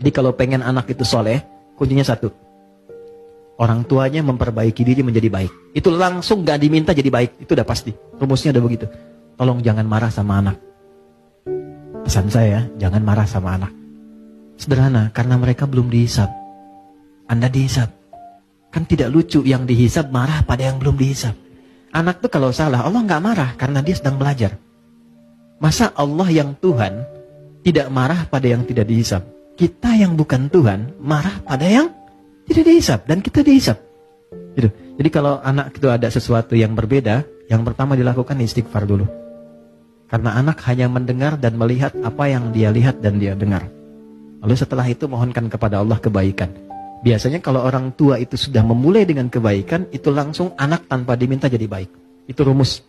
Jadi kalau pengen anak itu soleh, kuncinya satu. Orang tuanya memperbaiki diri menjadi baik. Itu langsung gak diminta jadi baik. Itu udah pasti. Rumusnya udah begitu. Tolong jangan marah sama anak. Pesan saya, jangan marah sama anak. Sederhana, karena mereka belum dihisab. Anda dihisab. Kan tidak lucu yang dihisab marah pada yang belum dihisab. Anak tuh kalau salah, Allah gak marah karena dia sedang belajar. Masa Allah yang Tuhan tidak marah pada yang tidak dihisab? Kita yang bukan Tuhan marah pada yang tidak dihisab, dan kita dihisab. Gitu. Jadi kalau anak itu ada sesuatu yang berbeda, yang pertama dilakukan istighfar dulu. Karena anak hanya mendengar dan melihat apa yang dia lihat dan dia dengar. Lalu setelah itu mohonkan kepada Allah kebaikan. Biasanya kalau orang tua itu sudah memulai dengan kebaikan, itu langsung anak tanpa diminta jadi baik. Itu rumus.